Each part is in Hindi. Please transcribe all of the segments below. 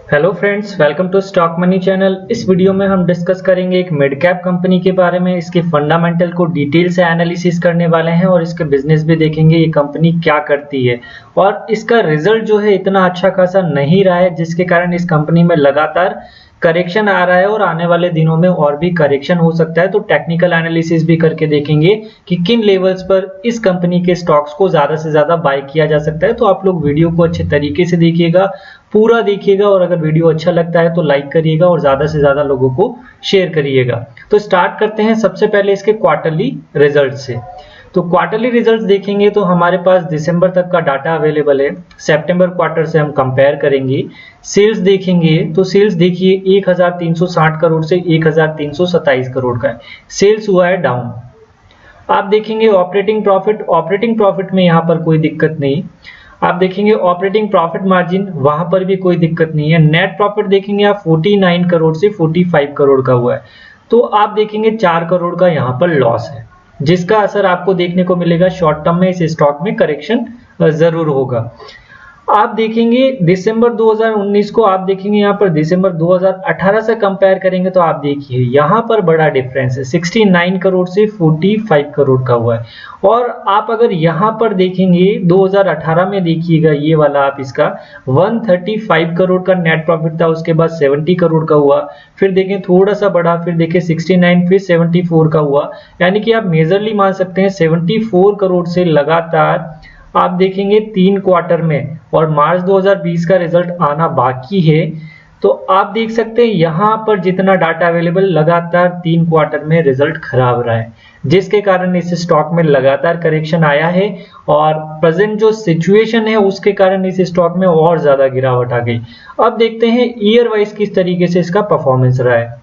Hello friends, welcome to stock money channel. इस वीडियो में हम डिस्कस करेंगे एक मिड कैप कंपनी के बारे में। इसके फंडामेंटल को डिटेल से एनालिसिस करने वाले हैं और इसके बिजनेस भी देखेंगे, ये कंपनी क्या करती है। और इसका रिजल्ट जो है इतना अच्छा खासा नहीं रहा है, जिसके कारण इस कंपनी में लगातार करेक्शन आ रहा है और आने वाले दिनों में और भी करेक्शन हो सकता है। तो टेक्निकल एनालिसिस भी करके देखेंगे कि किन लेवल्स पर इस कंपनी के स्टॉक्स को ज्यादा से ज्यादा बाय किया जा सकता है। तो आप लोग वीडियो को अच्छे तरीके से देखिएगा, पूरा देखिएगा, और अगर वीडियो अच्छा लगता है तो लाइक करिएगा और ज्यादा से ज्यादा लोगों को शेयर करिएगा। तो स्टार्ट करते हैं सबसे पहले इसके क्वार्टरली रिजल्ट से। तो क्वार्टरली रिजल्ट्स देखेंगे तो हमारे पास दिसंबर तक का डाटा अवेलेबल है। सितंबर क्वार्टर से हम कंपेयर करेंगे। सेल्स देखेंगे तो सेल्स देखिए 1360 करोड़ से 1327 करोड़ का है। सेल्स हुआ है डाउन। आप देखेंगे ऑपरेटिंग प्रॉफिट में यहाँ पर कोई दिक्कत नहीं। आप देखेंगे ऑपरेटिंग प्रॉफिट मार्जिन, वहां पर भी कोई दिक्कत नहीं है। नेट प्रॉफिट देखेंगे आप 49 करोड़ से 45 करोड़ का हुआ है। तो आप देखेंगे 4 करोड़ का यहाँ पर लॉस है, जिसका असर आपको देखने को मिलेगा शॉर्ट टर्म में। इस स्टॉक में करेक्शन जरूर होगा। आप देखेंगे दिसंबर 2019 को, आप देखेंगे यहाँ पर दिसंबर 2018 से कंपेयर करेंगे तो आप देखिए यहाँ पर बड़ा डिफरेंस है, 69 करोड़ से 45 करोड़ का हुआ है। और आप अगर यहाँ पर देखेंगे 2018 में देखिएगा, ये वाला आप इसका 135 करोड़ का नेट प्रॉफिट था, उसके बाद 70 करोड़ का हुआ, फिर देखें थोड़ा सा बढ़ा, फिर देखें 69, फिर 74 का हुआ। यानी कि आप मेजरली मान सकते हैं 74 करोड़ से लगातार आप देखेंगे 3 क्वार्टर में, और मार्च 2020 का रिजल्ट आना बाकी है। तो आप देख सकते हैं यहाँ पर जितना डाटा अवेलेबल, लगातार 3 क्वार्टर में रिजल्ट खराब रहा है, जिसके कारण इस स्टॉक में लगातार करेक्शन आया है। और प्रेजेंट जो सिचुएशन है उसके कारण इस स्टॉक में और ज्यादा गिरावट आ गई। अब देखते हैं ईयर वाइज किस तरीके से इसका परफॉर्मेंस रहा है।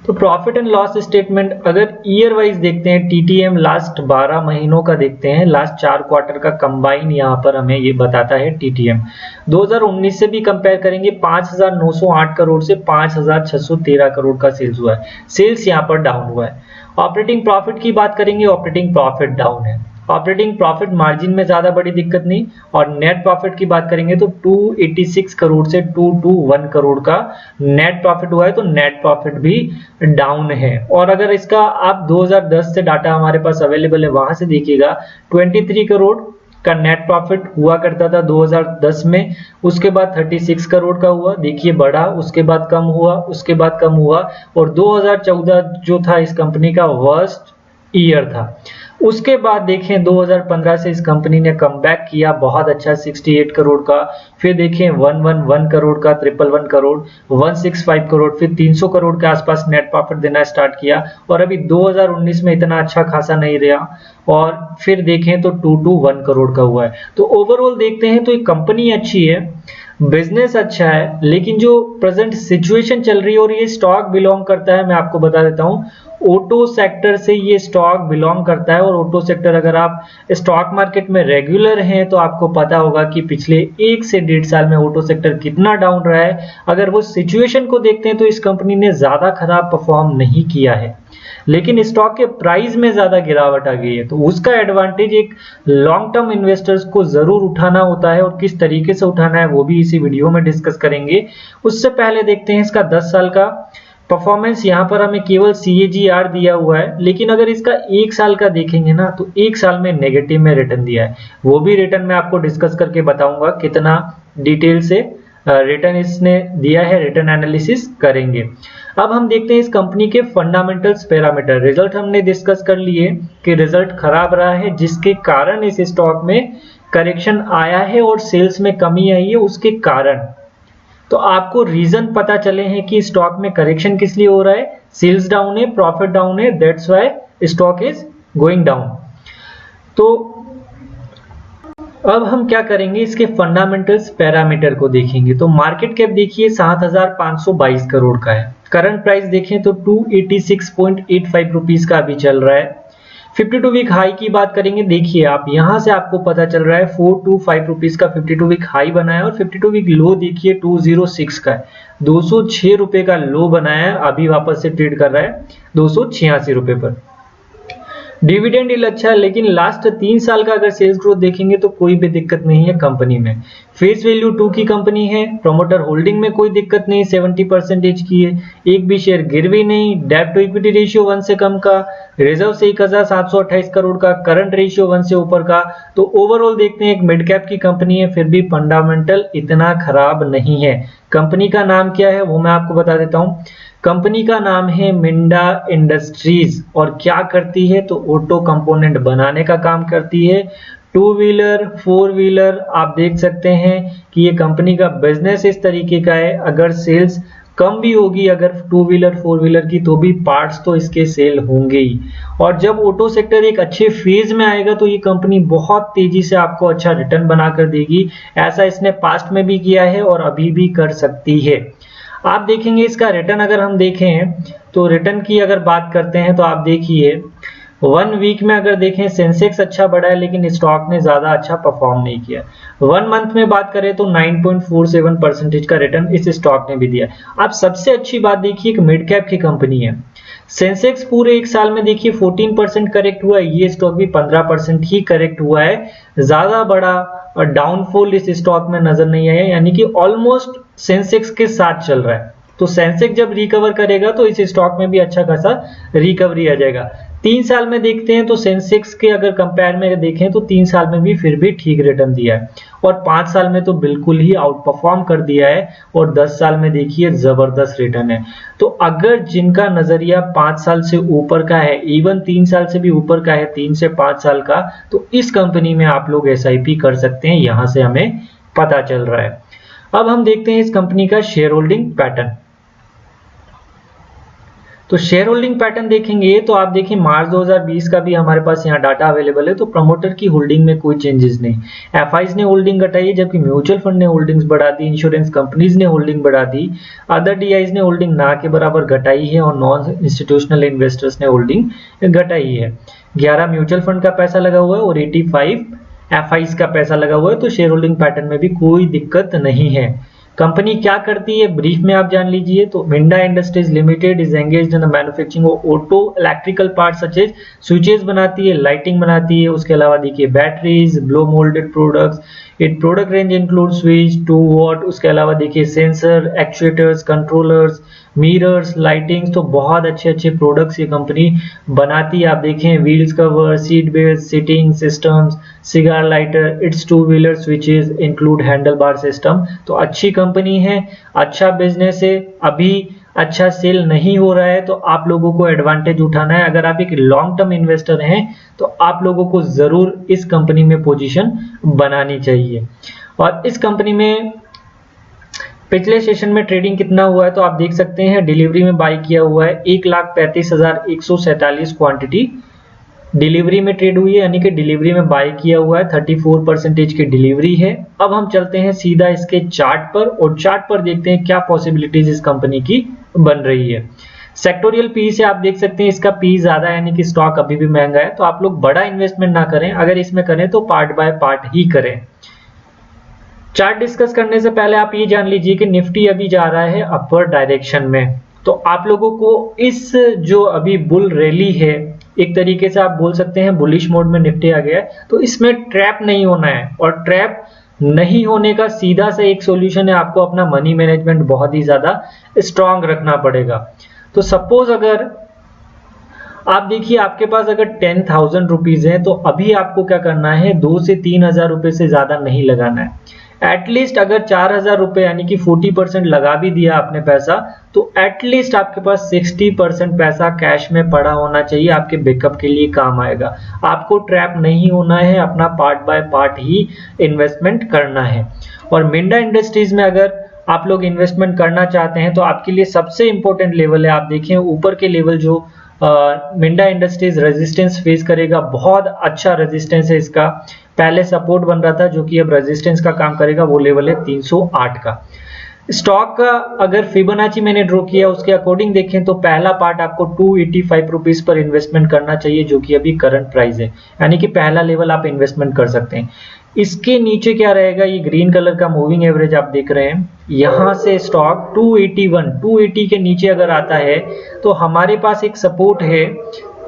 तो प्रॉफिट एंड लॉस स्टेटमेंट अगर ईयर वाइज देखते हैं, टीटीएम लास्ट 12 महीनों का देखते हैं, लास्ट 4 क्वार्टर का कंबाइन यहाँ पर हमें ये बताता है टीटीएम। 2019 से भी कंपेयर करेंगे, 5908 करोड़ से 5613 करोड़ का सेल्स हुआ है। सेल्स यहाँ पर डाउन हुआ है। ऑपरेटिंग प्रॉफिट की बात करेंगे, ऑपरेटिंग प्रॉफिट डाउन है। ऑपरेटिंग प्रॉफिट मार्जिन में ज्यादा बड़ी दिक्कत नहीं। और नेट प्रॉफिट की बात करेंगे तो 286 करोड़ से 221 करोड़ का नेट प्रॉफिट हुआ है। तो नेट प्रॉफिट भी डाउन है। और अगर इसका आप 2010 से डाटा हमारे पास अवेलेबल है, वहां से देखिएगा 23 करोड़ का नेट प्रॉफिट हुआ करता था 2010 में। उसके बाद 36 करोड़ का हुआ, देखिए बढ़ा, उसके बाद कम हुआ, उसके बाद कम हुआ, और 2014 जो था इस कंपनी का वर्स्ट ईयर था। उसके बाद देखें 2015 से इस कंपनी ने कमबैक किया, बहुत अच्छा 68 करोड़ का, फिर देखें 111 करोड़ का, 111 करोड़, 165 करोड़, फिर 300 करोड़ के आसपास नेट प्रॉफिट देना स्टार्ट किया। और अभी 2019 में इतना अच्छा खासा नहीं रहा, और फिर देखें तो 221 करोड़ का हुआ है। तो ओवरऑल देखते हैं तो ये कंपनी अच्छी है, बिजनेस अच्छा है, लेकिन जो प्रेजेंट सिचुएशन चल रही है, और ये स्टॉक बिलोंग करता है, मैं आपको बता देता हूं, ऑटो सेक्टर से ये स्टॉक बिलोंग करता है। और ऑटो सेक्टर अगर आप स्टॉक मार्केट में रेगुलर हैं तो आपको पता होगा कि पिछले 1 से 1.5 साल में ऑटो सेक्टर कितना डाउन रहा है। अगर वो सिचुएशन को देखते हैं तो इस कंपनी ने ज्यादा खराब परफॉर्म नहीं किया है, लेकिन स्टॉक के प्राइस में ज्यादा गिरावट आ गई है। तो उसका एडवांटेज एक लॉन्ग टर्म इन्वेस्टर्स को जरूर उठाना होता है, और किस तरीके से उठाना है वो भी इसी वीडियो में डिस्कस करेंगे। उससे पहले देखते हैं इसका 10 साल का परफॉर्मेंस। यहाँ पर हमें केवल CAGR दिया हुआ है, लेकिन अगर इसका 1 साल का देखेंगे ना तो 1 साल में नेगेटिव में रिटर्न दिया है। वो भी रिटर्न मैं आपको डिस्कस करके बताऊंगा कितना डिटेल से रिटर्न इसने दिया है, रिटर्न एनालिसिस करेंगे। अब हम देखते हैं इस कंपनी के फंडामेंटल्स पैरामीटर। रिजल्ट हमने डिस्कस कर लिए कि रिजल्ट खराब रहा है, जिसके कारण इस स्टॉक में करेक्शन आया है और सेल्स में कमी आई है उसके कारण। तो आपको रीजन पता चले हैं कि स्टॉक में करेक्शन किस लिए हो रहा है। सेल्स डाउन है, प्रॉफिट डाउन है, that's why stock is going down. तो अब हम क्या करेंगे, इसके फंडामेंटल्स पैरामीटर को देखेंगे। तो मार्केट कैप देखिए 7522 करोड़ का है। करंट प्राइस देखें तो 286.85 रुपीज का अभी चल रहा है। 52 वीक हाई की बात करेंगे, देखिए आप यहां से आपको पता चल रहा है 425 रुपीज का 52 वीक हाई बनाया, और 52 वीक लो देखिए 206 का है, 206 रुपए का लो बनाया है। अभी वापस से ट्रेड कर रहा है 286 रुपए पर। डिविडेंड यील्ड अच्छा है, लेकिन लास्ट 3 साल का अगर सेल्स ग्रोथ देखेंगे तो कोई भी दिक्कत नहीं है कंपनी में। फेस वैल्यू 2 की कंपनी है, प्रमोटर होल्डिंग में कोई दिक्कत नहीं, 70% की है, एक भी शेयर गिरवी नहीं, डेट टू इक्विटी रेशियो 1 से कम का, रिजर्व से 1728 करोड़ का, करंट रेशियो 1 से ऊपर का। तो ओवरऑल देखते हैं एक मिड कैप की कंपनी है, फिर भी फंडामेंटल इतना खराब नहीं है। कंपनी का नाम क्या है वो मैं आपको बता देता हूं। कंपनी का नाम है मिंडा इंडस्ट्रीज, और क्या करती है तो ऑटो कंपोनेंट बनाने का काम करती है। 2 व्हीलर 4 व्हीलर आप देख सकते हैं कि ये कंपनी का बिजनेस इस तरीके का है, अगर सेल्स कम भी होगी अगर 2 व्हीलर 4 व्हीलर की, तो भी पार्ट्स तो इसके सेल होंगे ही। और जब ऑटो सेक्टर एक अच्छे फेज में आएगा तो ये कंपनी बहुत तेजी से आपको अच्छा रिटर्न बनाकर देगी। ऐसा इसने पास्ट में भी किया है और अभी भी कर सकती है। आप देखेंगे इसका रिटर्न अगर हम देखें तो रिटर्न की अगर बात करते हैं तो आप देखिए 1 वीक में अगर देखें सेंसेक्स अच्छा बढ़ा है, लेकिन स्टॉक ने ज्यादा अच्छा परफॉर्म नहीं किया। 1 मंथ में बात करें तो 9.47% का रिटर्न इस स्टॉक ने भी दिया। आप सबसे अच्छी बात देखिए कि मिड कैप की कंपनी है, सेंसेक्स पूरे एक साल में देखिए 14% करेक्ट हुआ है, ये स्टॉक भी 15% ही करेक्ट हुआ है, ज्यादा बड़ा डाउनफॉल इस स्टॉक में नजर नहीं आया, यानी कि ऑलमोस्ट सेंसेक्स के साथ चल रहा है। तो सेंसेक्स जब रिकवर करेगा तो इस स्टॉक में भी अच्छा खासा रिकवरी आ जाएगा। 3 साल में देखते हैं तो सेंसेक्स के अगर कंपेयर में देखें तो 3 साल में भी फिर भी ठीक रिटर्न दिया है, और 5 साल में तो बिल्कुल ही आउट परफॉर्म कर दिया है, और 10 साल में देखिए जबरदस्त रिटर्न है। तो अगर जिनका नजरिया 5 साल से ऊपर का है, इवन 3 साल से भी ऊपर का है, 3 से 5 साल का, तो इस कंपनी में आप लोग SIP कर सकते हैं, यहां से हमें पता चल रहा है। अब हम देखते हैं इस कंपनी का शेयर होल्डिंग पैटर्न। तो शेयर होल्डिंग पैटर्न देखेंगे तो आप देखिए मार्च 2020 का भी हमारे पास यहाँ डाटा अवेलेबल है। तो प्रमोटर की होल्डिंग में कोई चेंजेस नहीं, एफआईज ने होल्डिंग घटाई है, जबकि म्यूचुअल फंड ने होल्डिंग्स बढ़ा दी, इंश्योरेंस कंपनीज ने होल्डिंग बढ़ा दी, अदर डीआईज ने होल्डिंग ना के बराबर घटाई है, और नॉन इंस्टीट्यूशनल इन्वेस्टर्स ने होल्डिंग घटाई है। 11 म्यूचुअल फंड का पैसा लगा हुआ है और 85 एफआईज का पैसा लगा हुआ है। तो शेयर होल्डिंग पैटर्न में भी कोई दिक्कत नहीं है। कंपनी क्या करती है ब्रीफ में आप जान लीजिए। तो Minda industries limited is engaged in the manufacturing of auto electrical parts such as switches बनाती है, लाइटिंग बनाती है, उसके अलावा देखिए batteries, blow moulded products, it product range include switch 2 watt, उसके अलावा देखिए sensor, actuators, controllers, mirrors, lightings. तो बहुत अच्छे अच्छे प्रोडक्ट्स ये कंपनी बनाती है। आप देखें wheels cover, seat belt, seating systems, cigar lighter, its 2 wheeler switches include handle bar system. तो अच्छी कंपनी है, अच्छा बिजनेस है, अभी अच्छा सेल नहीं हो रहा है, तो आप लोगों को एडवांटेज उठाना है। अगर आप एक लॉन्ग टर्म इन्वेस्टर हैं तो आप लोगों को जरूर इस कंपनी में पोजीशन बनानी चाहिए। और इस कंपनी में पिछले सेशन में ट्रेडिंग कितना हुआ है तो आप देख सकते हैं, डिलीवरी में बाई किया हुआ है 1,35,147 क्वांटिटी डिलीवरी में ट्रेड हुई है, यानी कि डिलीवरी में बाय किया हुआ है, 34% की डिलीवरी है। अब हम चलते हैं सीधा इसके चार्ट पर, और चार्ट पर देखते हैं क्या पॉसिबिलिटीज इस कंपनी की बन रही है। सेक्टोरियल पी से आप देख सकते हैं इसका पी ज्यादा है, यानी कि स्टॉक अभी भी महंगा है। तो आप लोग बड़ा इन्वेस्टमेंट ना करें, अगर इसमें करें तो पार्ट बाय पार्ट ही करें। चार्ट डिस्कस करने से पहले आप ये जान लीजिए कि निफ्टी अभी जा रहा है अपवर्ड डायरेक्शन में। तो आप लोगों को इस जो अभी बुल रैली है, एक तरीके से आप बोल सकते हैं बुलिश मोड में निफ्टी आ गया है, तो इसमें ट्रैप नहीं होना है। और ट्रैप नहीं होने का सीधा सा एक सॉल्यूशन है, आपको अपना मनी मैनेजमेंट बहुत ही ज्यादा स्ट्रांग रखना पड़ेगा। तो सपोज अगर आप देखिए आपके पास अगर 10,000 रुपीज है, तो अभी आपको क्या करना है, 2 से 3,000 रुपए से ज्यादा नहीं लगाना है। एटलीस्ट अगर 4,000 रुपए यानी कि 40% लगा भी दिया आपने पैसा, तो एटलीस्ट आपके पास 60% पैसा कैश में पड़ा होना चाहिए, आपके बैकअप के लिए काम आएगा। आपको ट्रैप नहीं होना है, अपना part by part he investment करना है। और मिंडा इंडस्ट्रीज में अगर आप लोग इन्वेस्टमेंट करना चाहते हैं तो आपके लिए सबसे इंपॉर्टेंट लेवल है, आप देखें ऊपर के लेवल जो मिंडा इंडस्ट्रीज रेजिस्टेंस फेस करेगा, बहुत अच्छा रेजिस्टेंस है इसका। पहले सपोर्ट बन रहा था जो कि अब रेजिस्टेंस का काम करेगा, वो लेवल है 308 का। स्टॉक का अगर फिबोनाची मैंने ड्रॉ किया उसके अकॉर्डिंग देखें तो पहला पार्ट आपको 285 रुपीज पर इन्वेस्टमेंट करना चाहिए, जो कि अभी करंट प्राइस है, यानी कि पहला लेवल आप इन्वेस्टमेंट कर सकते हैं। इसके नीचे क्या रहेगा, ये ग्रीन कलर का मूविंग एवरेज आप देख रहे हैं, यहां से स्टॉक 280 के नीचे अगर आता है तो हमारे पास एक सपोर्ट है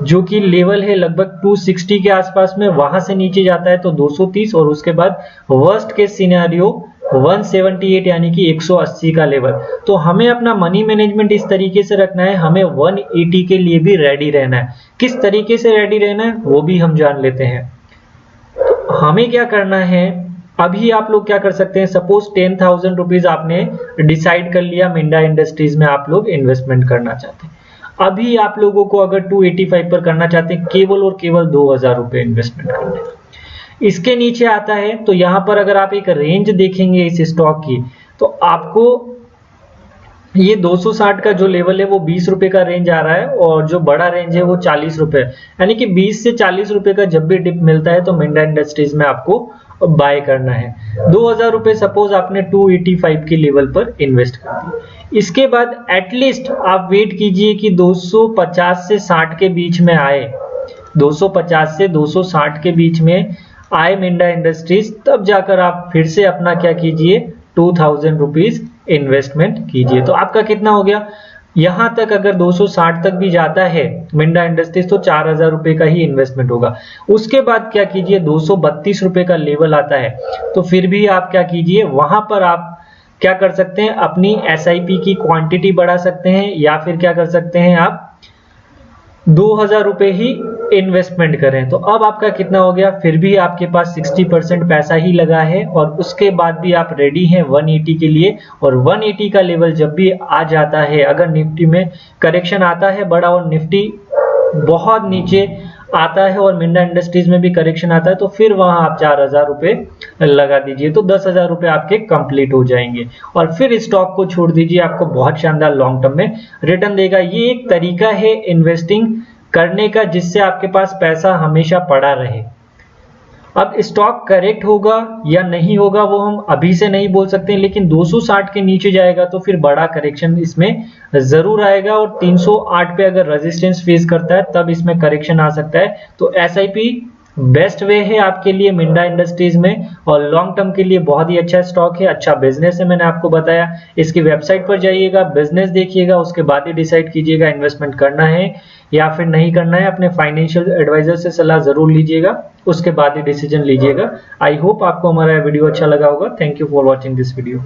जो कि लेवल है लगभग 260 के आसपास में, वहां से नीचे जाता है तो 230 और उसके बाद वर्स्ट केस सिनेरियो 178 यानी कि 180 का लेवल। तो हमें अपना मनी मैनेजमेंट इस तरीके से रखना है, हमें 180 के लिए भी रेडी रहना है। किस तरीके से रेडी रहना है वो भी हम जान लेते हैं। तो हमें क्या करना है, अभी आप लोग क्या कर सकते हैं, सपोज 10,000 रुपीज आपने डिसाइड कर लिया मिंडा इंडस्ट्रीज में आप लोग इन्वेस्टमेंट करना चाहते हैं। अभी आप लोगों को अगर 285 पर करना चाहते हैं, केवल और केवल 2,000 रुपए इन्वेस्टमेंट करने। इसके नीचे आता है तो यहां पर अगर आप एक रेंज देखेंगे इस स्टॉक की, तो आपको ये 260 का जो लेवल है वो 20 रुपए का रेंज आ रहा है और जो बड़ा रेंज है वो 40 रुपए, यानी कि 20 से 40 रुपए का जब भी डिप मिलता है तो मिंडा इंडस्ट्रीज में आपको बाय करना है। 2,000 रुपए सपोज आपने 285 के लेवल पर इन्वेस्ट कर दिए। इसके बाद एटलीस्ट आप वेट कीजिए कि 250 से 60 के बीच में आए, 250 से 260 के बीच में आए मिंडा इंडस्ट्रीज, तब जाकर आप फिर से अपना क्या कीजिए 2,000 रुपीज इन्वेस्टमेंट कीजिए। तो आपका कितना हो गया, यहां तक अगर 260 तक भी जाता है मिंडा इंडस्ट्रीज तो 4,000 रुपए का ही इन्वेस्टमेंट होगा। उसके बाद क्या कीजिए 232 रुपए का लेवल आता है तो फिर भी आप क्या कीजिए, वहां पर आप क्या कर सकते हैं, अपनी SIP की क्वांटिटी बढ़ा सकते हैं या फिर क्या कर सकते हैं आप 2,000 रुपए ही इन्वेस्टमेंट करें। तो अब आपका कितना हो गया, फिर भी आपके पास 60% पैसा ही लगा है और उसके बाद भी आप रेडी हैं 180 के लिए। और 180 का लेवल जब भी आ जाता है, अगर निफ्टी में करेक्शन आता है बड़ा और निफ्टी बहुत नीचे आता है और मिंडा इंडस्ट्रीज में भी करेक्शन आता है, तो फिर वहां आप 4,000 रुपए लगा दीजिए, तो 10,000 रुपए आपके कंप्लीट हो जाएंगे और फिर स्टॉक को छोड़ दीजिए, आपको बहुत शानदार लॉन्ग टर्म में रिटर्न देगा। ये एक तरीका है इन्वेस्टिंग करने का जिससे आपके पास पैसा हमेशा पड़ा रहे। अब स्टॉक करेक्ट होगा या नहीं होगा वो हम अभी से नहीं बोल सकते, लेकिन 260 के नीचे जाएगा तो फिर बड़ा करेक्शन इसमें जरूर आएगा और 308 पे अगर रेजिस्टेंस फेस करता है तब इसमें करेक्शन आ सकता है। तो SIP बेस्ट वे है आपके लिए मिंडा इंडस्ट्रीज में और लॉन्ग टर्म के लिए बहुत ही अच्छा स्टॉक है, अच्छा बिजनेस है। मैंने आपको बताया, इसकी वेबसाइट पर जाइएगा, बिजनेस देखिएगा, उसके बाद ही डिसाइड कीजिएगा इन्वेस्टमेंट करना है या फिर नहीं करना है। अपने फाइनेंशियल एडवाइजर से सलाह जरूर लीजिएगा, उसके बाद ही डिसीजन लीजिएगा। आई होप आपको हमारा वीडियो अच्छा लगा होगा। Thank you for watching this video.